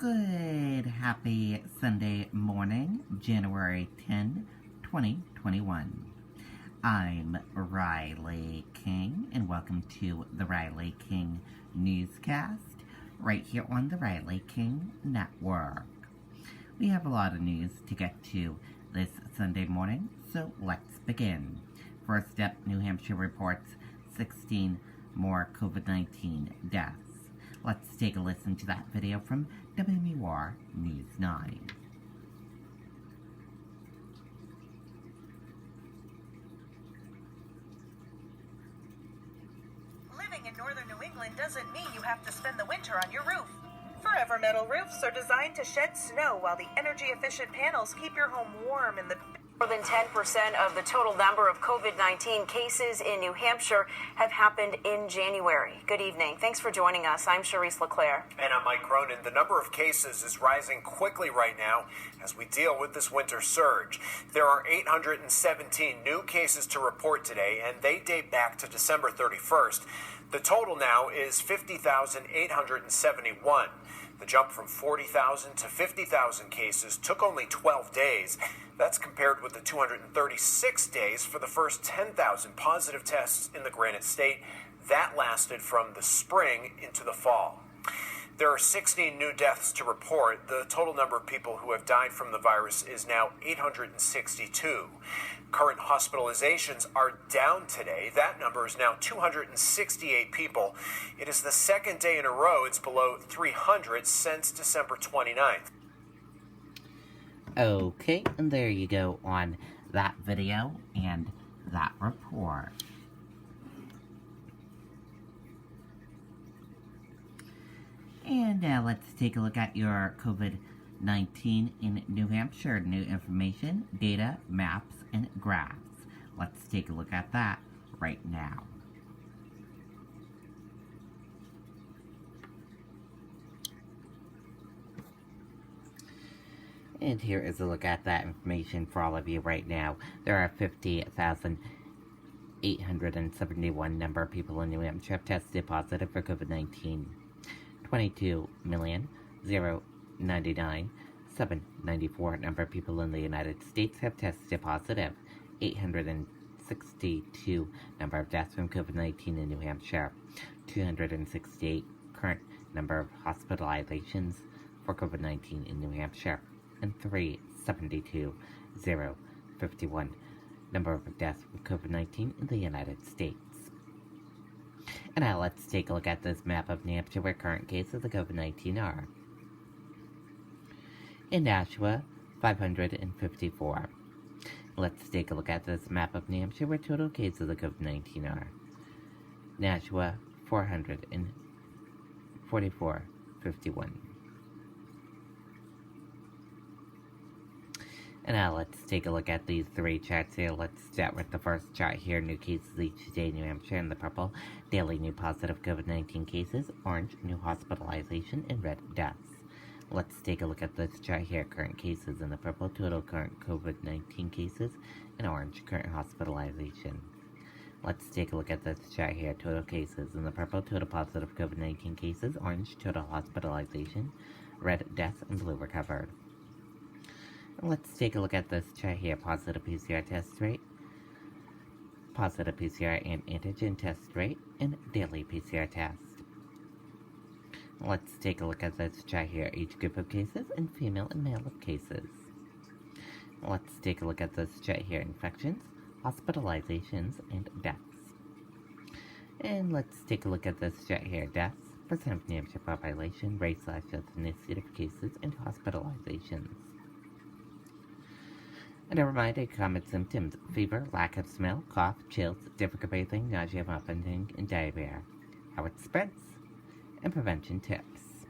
Good, happy Sunday morning, January 10, 2021. I'm Riley King, and welcome to the Riley King Newscast, right here on the Riley King Network. We have a lot of news to get to this Sunday morning, so let's begin. First up, New Hampshire reports 16 more COVID-19 deaths. Let's take a listen to that video from WMUR News 9. Living in northern New England doesn't mean you have to spend the winter on your roof. Forever Metal roofs are designed to shed snow while the energy-efficient panels keep your home warm in the... More than 10% of the total number of COVID-19 cases in New Hampshire have happened in January. Good evening. Thanks for joining us. I'm Charisse LeClaire. And I'm Mike Cronin. The number of cases is rising quickly right now as we deal with this winter surge. There are 817 new cases to report today, and they date back to December 31st. The total now is 50,871. The jump from 40,000 to 50,000 cases took only 12 days. That's compared with the 236 days for the first 10,000 positive tests in the Granite State. That lasted from the spring into the fall. There are 16 new deaths to report. The total number of people who have died from the virus is now 862. Current hospitalizations are down today. That number is now 268 people. It is the second day in a row it's below 300 since December 29th. Okay, and there you go on that video and that report. And now let's take a look at your COVID-19 in New Hampshire. New information, data, maps, and graphs. Let's take a look at that right now. And here is a look at that information for all of you right now. There are 50,871 number of people in New Hampshire have tested positive for COVID-19. 22,099,794 number of people in the United States have tested positive. 862 number of deaths from COVID-19 in New Hampshire. 268 current number of hospitalizations for COVID-19 in New Hampshire. And 372,051 number of deaths from COVID-19 in the United States. And now let's take a look at this map of New Hampshire where current cases of COVID-19 are. In Nashua, 554. Let's take a look at this map of New Hampshire where total cases of COVID-19 are. Nashua, 444.51. And now let's take a look at these three charts here. Let's start with the first chart here. New cases each day in New Hampshire in the purple. Daily new positive COVID-19 cases. Orange, new hospitalization. And red, deaths. Let's take a look at this chart here. Current cases in the purple. Total current COVID-19 cases. And orange, current hospitalization. Let's take a look at this chart here. Total cases in the purple. Total positive COVID-19 cases. Orange, total hospitalization. Red, deaths. And blue, recovered. Let's take a look at this chart here. Positive PCR test rate, positive PCR and antigen test rate, and daily PCR test. Let's take a look at this chart here. Each group of cases and female and male of cases. Let's take a look at this chart here. Infections, hospitalizations, and deaths. And let's take a look at this chart here. Deaths, percent of New Hampshire population, race/ethnicity of cases, and hospitalizations. And a reminder, common symptoms: fever, lack of smell, cough, chills, difficult breathing, nausea, vomiting, and diarrhea. How it spreads, and prevention tips.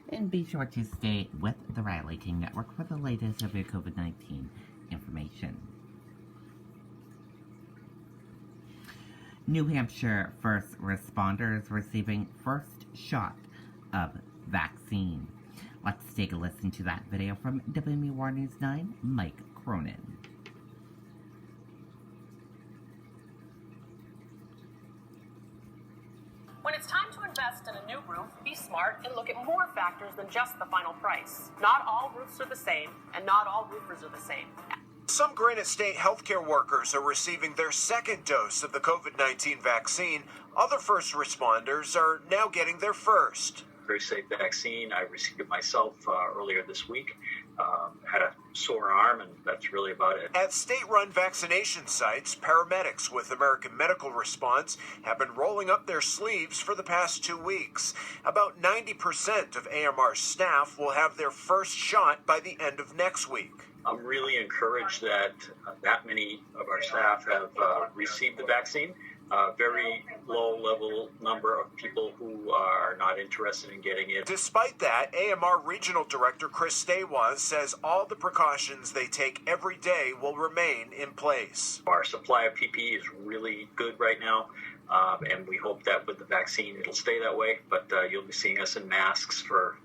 And be sure to stay with the Riley King Network for the latest of your COVID-19 information. New Hampshire first responders receiving first shot of vaccine. Let's take a listen to that video from WMUR News 9, Mike Cronin. When it's time to invest in a new roof, be smart and look at more factors than just the final price. Not all roofs are the same, and not all roofers are the same. Some Granite State healthcare workers are receiving their second dose of the COVID-19 vaccine. Other first responders are now getting their first. Very safe vaccine. I received it myself earlier this week. Had a sore arm, and that's really about it. At state-run vaccination sites, paramedics with American Medical Response have been rolling up their sleeves for the past 2 weeks. About 90% of AMR's staff will have their first shot by the end of next week. I'm really encouraged that that many of our staff have received the vaccine. Very low-level number of people who are not interested in getting it. Despite that, AMR Regional Director Chris Stawaz says all the precautions they take every day will remain in place. Our supply of PPE is really good right now, and we hope that with the vaccine it'll stay that way, but you'll be seeing us in masks for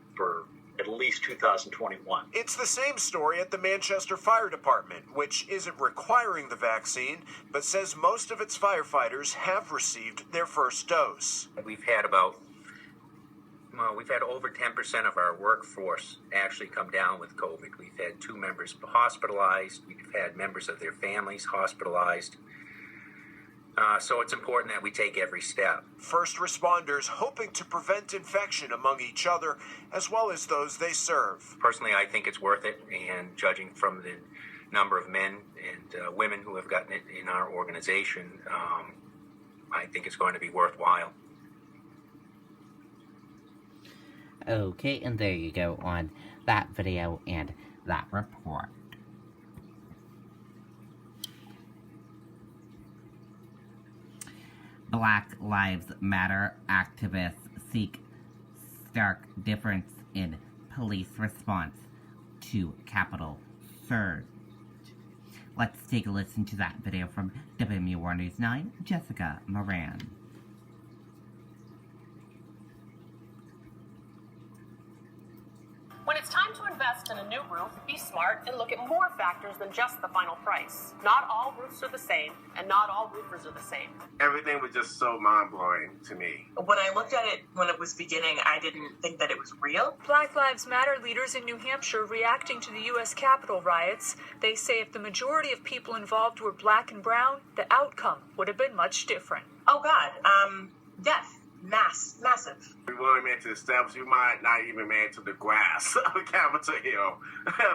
at least 2021. It's the same story at the Manchester Fire Department, which isn't requiring the vaccine, but says most of its firefighters have received their first dose. We've had over 10% of our workforce actually come down with COVID. We've had 2 members hospitalized. We've had members of their families hospitalized. So it's important that we take every step. First responders hoping to prevent infection among each other as well as those they serve. Personally, I think it's worth it, and judging from the number of men and women who have gotten it in our organization, I think it's going to be worthwhile. Okay, and there you go on that video and that report. Black Lives Matter activists seek stark difference in police response to Capitol surge. Let's take a listen to that video from WMUR News 9, Jessica Moran. When it's time to invest in a new roof, be smart and look at more factors than just the final price. Not all roofs are the same, and not all roofers are the same. Everything was just so mind-blowing to me. When I looked at it when it was beginning, I didn't think that it was real. Black Lives Matter leaders in New Hampshire reacting to the U.S. Capitol riots. They say if the majority of people involved were black and brown, the outcome would have been much different. Oh, God. Death. Massive. We weren't meant to establish, we might not even made it to the grass of Capitol Hill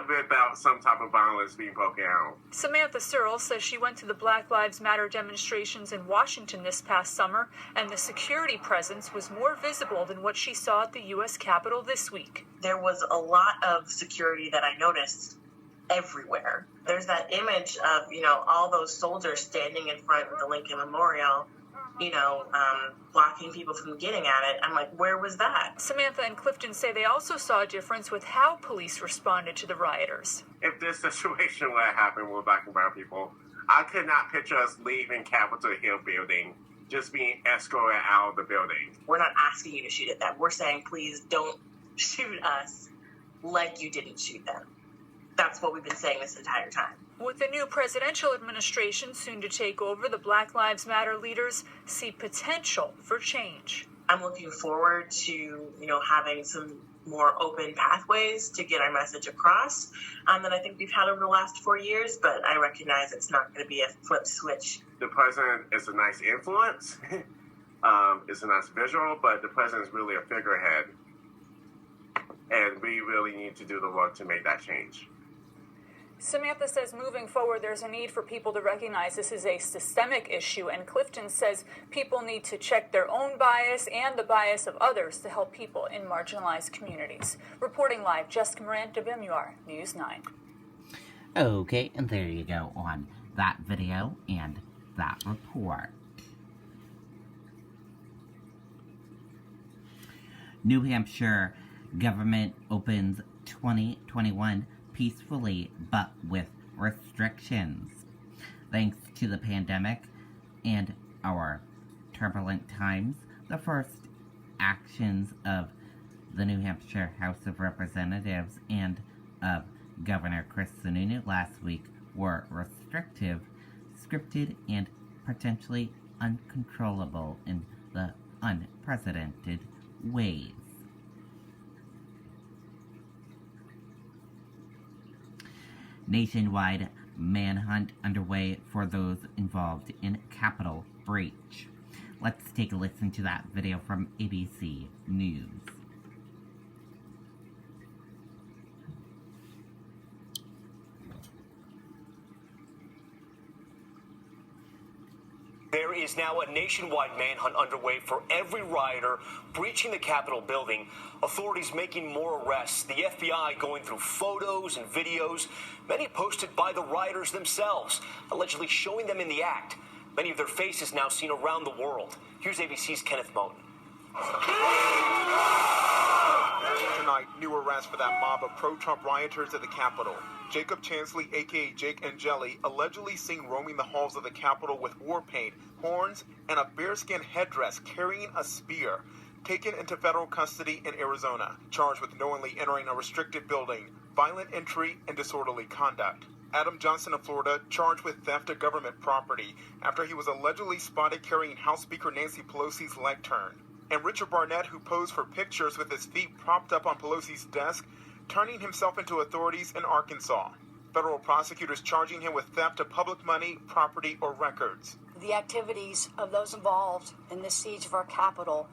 without some type of violence being broken out. Samantha Searle says she went to the Black Lives Matter demonstrations in Washington this past summer, and the security presence was more visible than what she saw at the U.S. Capitol this week. There was a lot of security that I noticed everywhere. There's that image of, all those soldiers standing in front of the Lincoln Memorial, blocking people from getting at it. I'm like, where was that? Samantha and Clifton say they also saw a difference with how police responded to the rioters. If this situation would have happened with black and brown people, I could not picture us leaving Capitol Hill building, just being escorted out of the building. We're not asking you to shoot at them. We're saying, please don't shoot us like you didn't shoot them. That's what we've been saying this entire time. With the new presidential administration soon to take over, the Black Lives Matter leaders see potential for change. I'm looking forward to, having some more open pathways to get our message across that I think we've had over the last 4 years, but I recognize it's not going to be a flip switch. The president is a nice influence. It's a nice visual, but the president is really a figurehead. And we really need to do the work to make that change. Samantha says moving forward, there's a need for people to recognize this is a systemic issue, and Clifton says people need to check their own bias and the bias of others to help people in marginalized communities. Reporting live, Jessica Moran, WMUR News 9. Okay, and there you go on that video and that report. New Hampshire government opens 2021 peacefully but with restrictions. Thanks to the pandemic and our turbulent times, the first actions of the New Hampshire House of Representatives and of Governor Chris Sununu last week were restrictive, scripted, and potentially uncontrollable in the unprecedented ways. Nationwide manhunt underway for those involved in Capitol breach. Let's take a listen to that video from ABC News. There is now a nationwide manhunt underway for every rioter breaching the Capitol building. Authorities making more arrests. The FBI going through photos and videos, many posted by the rioters themselves, allegedly showing them in the act. Many of their faces now seen around the world. Here's ABC's Kenneth Moten. Tonight, new arrest for that mob of pro-Trump rioters at the Capitol. Jacob Chansley, a.k.a. Jake Angeli, allegedly seen roaming the halls of the Capitol with war paint, horns, and a bearskin headdress carrying a spear. Taken into federal custody in Arizona, charged with knowingly entering a restricted building, violent entry, and disorderly conduct. Adam Johnson of Florida, charged with theft of government property after he was allegedly spotted carrying House Speaker Nancy Pelosi's lectern. And Richard Barnett, who posed for pictures with his feet propped up on Pelosi's desk, turning himself into authorities in Arkansas. Federal prosecutors charging him with theft of public money, property, or records. The activities of those involved in this siege of our Capitol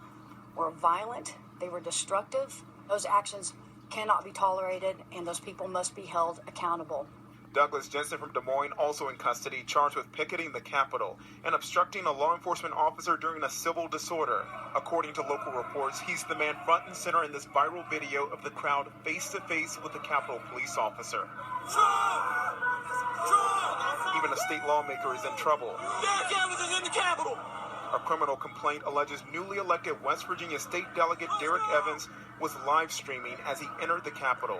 were violent, they were destructive. Those actions cannot be tolerated, and those people must be held accountable. Douglas Jensen from Des Moines, also in custody, charged with picketing the Capitol and obstructing a law enforcement officer during a civil disorder. According to local reports, he's the man front and center in this viral video of the crowd face-to-face with the Capitol police officer. Even a state lawmaker is in trouble. In the Capitol. A criminal complaint alleges newly elected West Virginia State Delegate Derek Evans was live streaming as he entered the Capitol.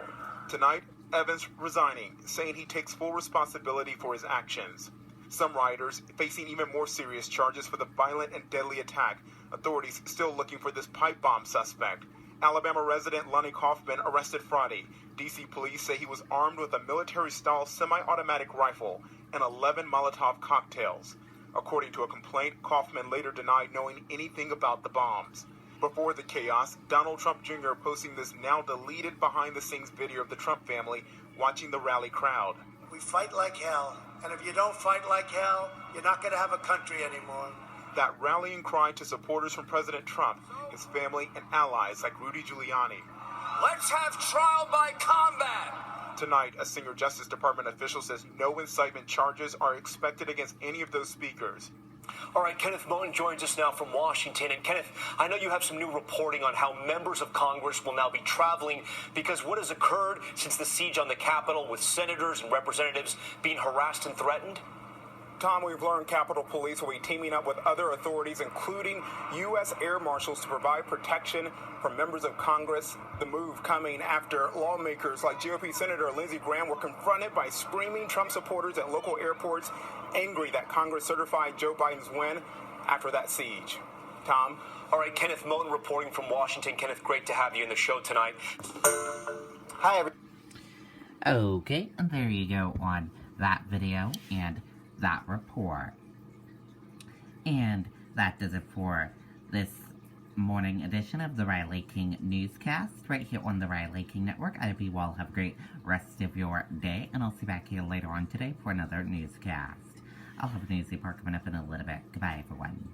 Tonight, Evans resigning, saying he takes full responsibility for his actions. Some rioters facing even more serious charges for the violent and deadly attack. Authorities still looking for this pipe bomb suspect. Alabama resident Lonnie Kaufman arrested Friday. D.C. police say he was armed with a military-style semi-automatic rifle and 11 Molotov cocktails. According to a complaint, Kaufman later denied knowing anything about the bombs. Before the chaos, Donald Trump Jr. posting this now deleted behind-the-scenes video of the Trump family watching the rally crowd. We fight like hell, and if you don't fight like hell, you're not going to have a country anymore. That rallying cry to supporters from President Trump, his family, and allies like Rudy Giuliani. Let's have trial by combat. Tonight, a senior Justice Department official says no incitement charges are expected against any of those speakers. All right, Kenneth Moten joins us now from Washington. And Kenneth, I know you have some new reporting on how members of Congress will now be traveling because what has occurred since the siege on the Capitol with senators and representatives being harassed and threatened? Tom, we've learned Capitol Police will be teaming up with other authorities, including U.S. Air Marshals, to provide protection for members of Congress. The move coming after lawmakers like GOP Senator Lindsey Graham were confronted by screaming Trump supporters at local airports, angry that Congress certified Joe Biden's win after that siege. Tom? All right, Kenneth Moten reporting from Washington. Kenneth, great to have you in the show tonight. Hi, everyone. Okay, and there you go on that video and that report. And that does it for this morning edition of the Riley King Newscast right here on the Riley King Network. I hope you all have a great rest of your day, and I'll see you back here later on today for another newscast. I'll have a news report coming up in a little bit. Goodbye, everyone.